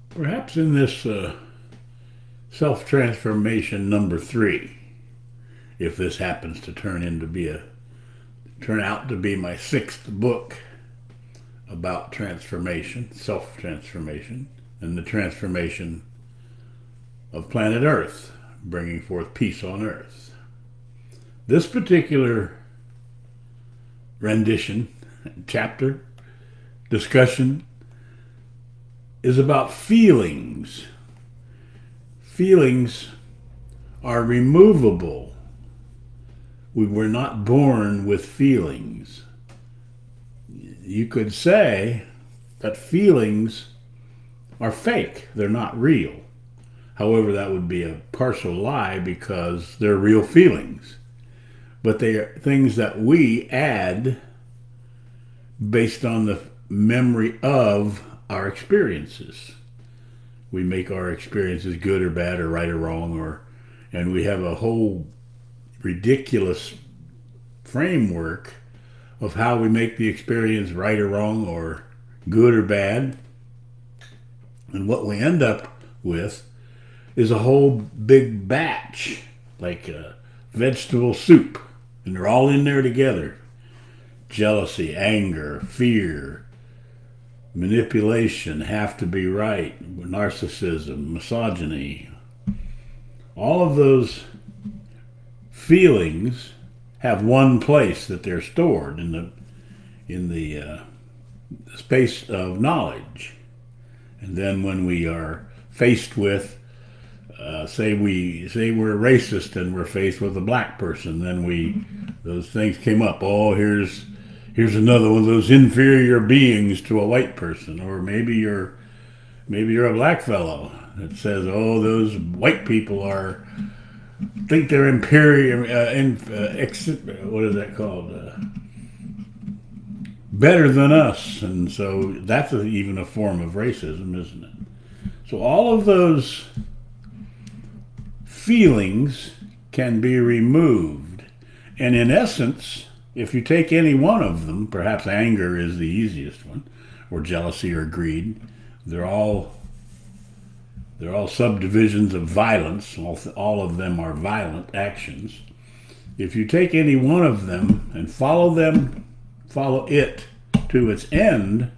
Perhaps in this self-transformation number 3, if this happens to turn out to be my 6th book about transformation, self-transformation, and the transformation of planet Earth, bringing forth peace on Earth. This particular rendition, chapter, discussion is about feelings. Feelings are removable. We were not born with feelings. You could say that feelings are fake, they're not real. However, that would be a partial lie because they're real feelings. But they are things that we add based on the memory of our experiences. We make our experiences good or bad or right or wrong, and we have a whole ridiculous framework of how we make the experience right or wrong or good or bad. And what we end up with is a whole big batch, like a vegetable soup, and they're all in there together. Jealousy, anger, fear, manipulation, have to be right, narcissism, misogyny. All of those feelings have one place that they're stored in the space of knowledge. And then when we are faced with, say we're racist and we're faced with a black person, then those things came up. Oh, here's another one of those inferior beings to a white person, or maybe you're a black fellow that says, oh, those white people think they're imperial, what is that called? Better than us, and so that's even a form of racism, isn't it? So all of those feelings can be removed, and in essence, if you take any one of them, perhaps anger is the easiest one, or jealousy or greed, they're all subdivisions of violence. All of them are violent actions. If you take any one of them and follow it to its end,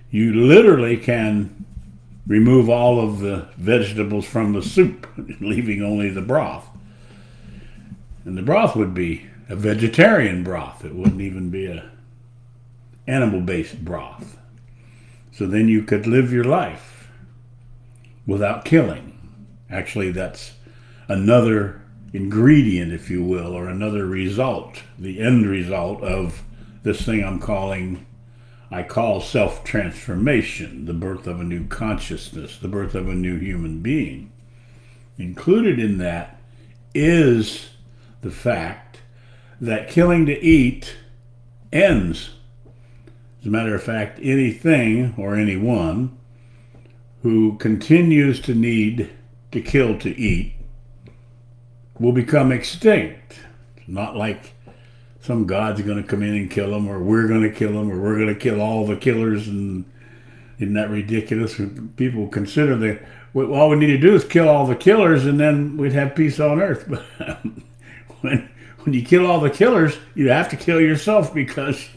you literally can remove all of the vegetables from the soup, leaving only the broth. And the broth would be a vegetarian broth. It wouldn't even be a animal-based broth. So then you could live your life without killing. Actually, that's another ingredient, if you will, or another result, the end result of this thing I call self-transformation, the birth of a new consciousness, the birth of a new human being. Included in that is the fact that killing to eat ends. As a matter of fact, anything or anyone who continues to need to kill to eat will become extinct. It's not like some god's going to come in and kill them, or we're going to kill them, or we're going to kill all the killers. And isn't that ridiculous? People consider that all we need to do is kill all the killers, and then we'd have peace on earth. But when you kill all the killers, you have to kill yourself, because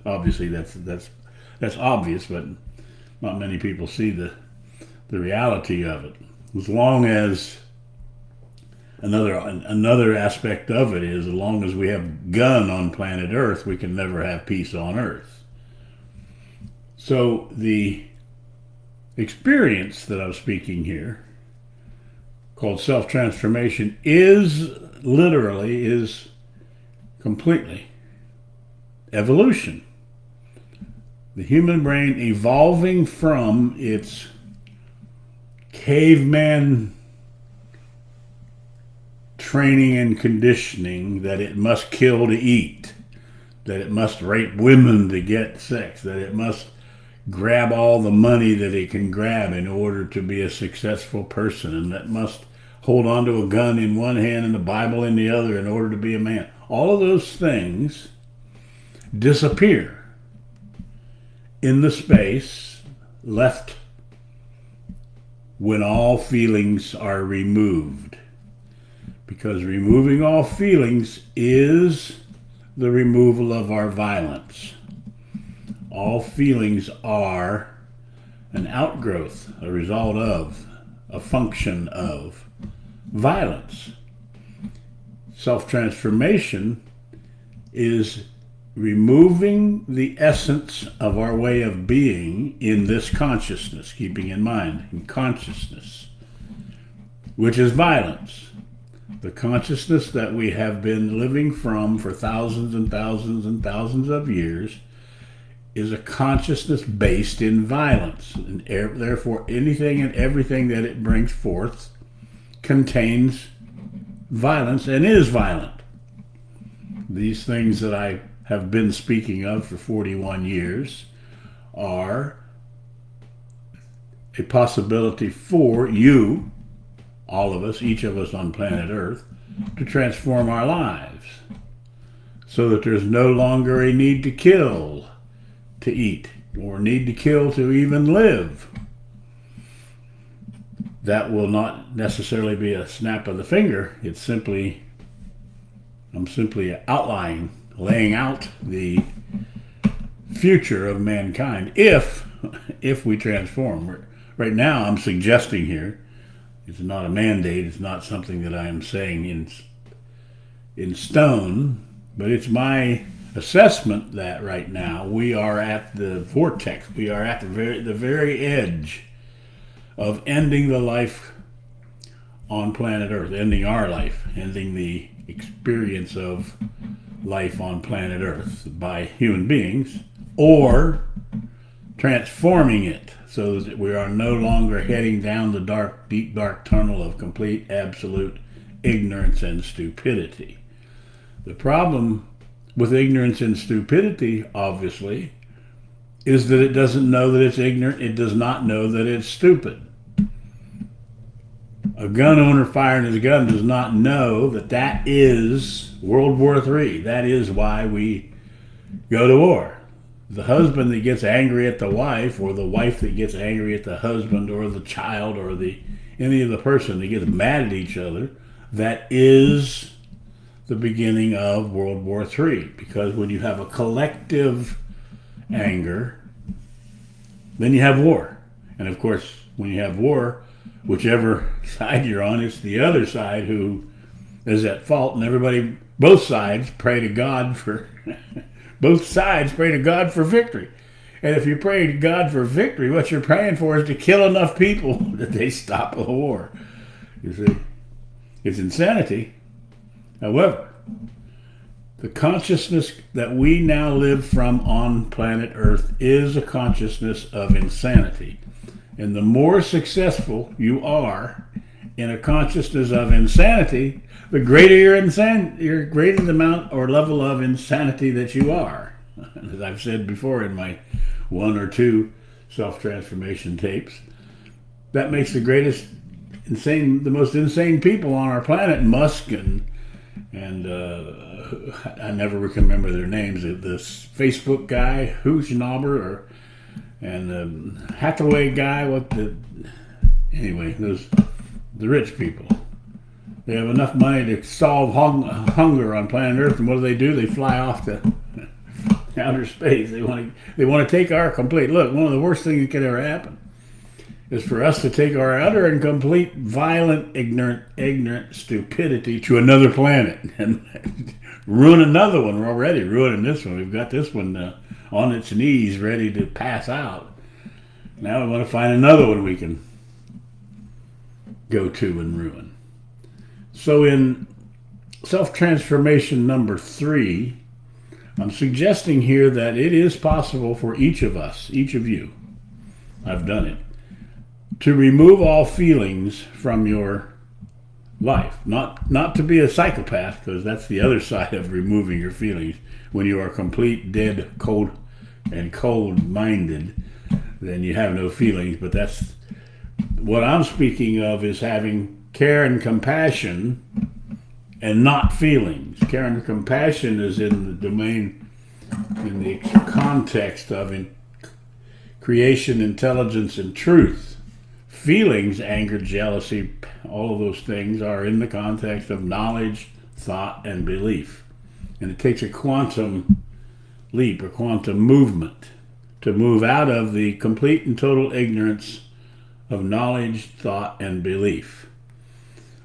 obviously that's obvious, but not many people see the reality of it. As long as another aspect of it is, as long as we have gun on planet Earth, we can never have peace on Earth. So the experience that I'm speaking here, called self-transformation, is completely evolution. The human brain evolving from its caveman training and conditioning that it must kill to eat, that it must rape women to get sex, that it must grab all the money that it can grab in order to be a successful person, and that must hold onto a gun in one hand and the Bible in the other in order to be a man. All of those things disappear in the space left when all feelings are removed. Because removing all feelings is the removal of our violence. All feelings are an outgrowth, a result of, a function of violence. Self-transformation is removing the essence of our way of being in this consciousness, keeping in mind, in consciousness, which is violence. The consciousness that we have been living from for thousands and thousands and thousands of years is a consciousness based in violence. And therefore, anything and everything that it brings forth contains violence and is violent. These things that I have been speaking of for 41 years are a possibility for you, all of us, each of us on planet Earth, to transform our lives so that there's no longer a need to kill to eat or need to kill to even live. That will not necessarily be a snap of the finger. It's simply, I'm simply outlining, laying out the future of mankind if we transform. Right now, I'm suggesting here, it's not a mandate, it's not something that I am saying in stone, but it's my assessment that right now we are at the vortex, we are at the very edge of ending the life on planet Earth, ending our life, ending the experience of life on planet Earth by human beings, or transforming it so that we are no longer heading down the dark, deep, dark tunnel of complete, absolute ignorance and stupidity. The problem with ignorance and stupidity, obviously, is that it doesn't know that it's ignorant. It does not know that it's stupid. A gun owner firing his gun does not know that that is World War III. That is why we go to war. The husband that gets angry at the wife, or the wife that gets angry at the husband, or the child, or any of the person that gets mad at each other, that is the beginning of World War III. Because when you have a collective anger, then you have war. And of course, when you have war, whichever side you're on, it's the other side who is at fault, and both sides pray to God for both sides pray to God for victory. And if you pray to God for victory, what you're praying for is to kill enough people that they stop the war. You see, it's insanity. However, the consciousness that we now live from on planet Earth is a consciousness of insanity. And the more successful you are in a consciousness of insanity, the greater your greater the amount or level of insanity that you are. As I've said before in my 1 or 2 self-transformation tapes, that makes the most insane people on our planet, Musk and I never can remember their names. This Facebook guy, Huschnauber, and the Hathaway guy. Anyway, the rich people. They have enough money to solve hunger on planet Earth, and what do? They fly off to outer space. They want to take our complete. Look, one of the worst things that could ever happen is for us to take our utter and complete violent, ignorant stupidity to another planet and ruin another one. We're already ruining this one. We've got this one on its knees, ready to pass out. Now we want to find another one we can go to and ruin. So in self-transformation number 3, I'm suggesting here that it is possible for each of us, each of you, I've done it, to remove all feelings from your life. Not to be a psychopath, because that's the other side of removing your feelings. When you are complete, dead, cold-minded, then you have no feelings. But that's what I'm speaking of, is having care and compassion and not feelings. Care and compassion is in the domain, in the context of creation, intelligence, and truth. feelings, anger, jealousy, all of those things are in the context of knowledge, thought, and belief. And it takes a quantum leap or quantum movement to move out of the complete and total ignorance of knowledge, thought, and belief.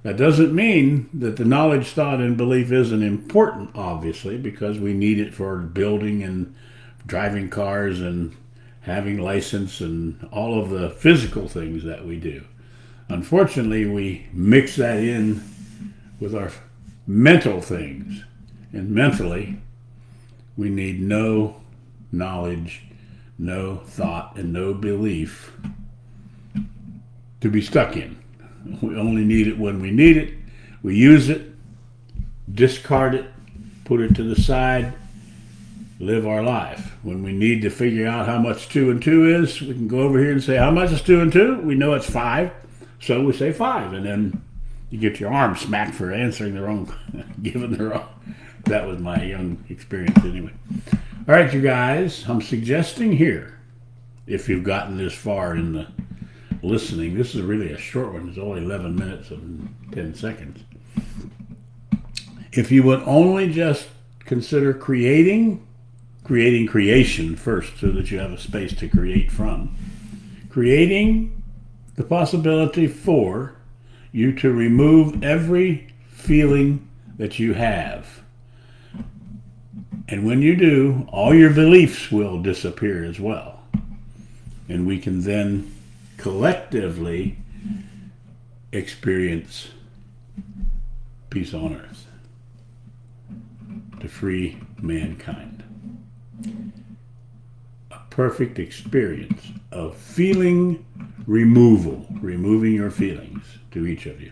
That doesn't mean that the knowledge, thought, and belief isn't important, obviously, because we need it for building and driving cars and having license and all of the physical things that we do. Unfortunately, we mix that in with our mental things. And mentally, we need no knowledge, no thought, and no belief to be stuck in. We only need it when we need it. We use it, discard it, put it to the side, live our life. When we need to figure out how much 2 and 2 is, we can go over here and say, how much is 2 and 2? We know it's 5, so we say 5. And then you get your arm smacked for answering the wrong, giving the wrong. That was my young experience anyway. All right, you guys, I'm suggesting here, if you've gotten this far in the listening, this is really a short one. It's only 11 minutes and 10 seconds. If you would only just consider creation first so that you have a space to create from. Creating the possibility for you to remove every feeling that you have. And when you do, all your beliefs will disappear as well. And we can then collectively experience peace on earth to free mankind. A perfect experience of feeling removal, removing your feelings to each of you.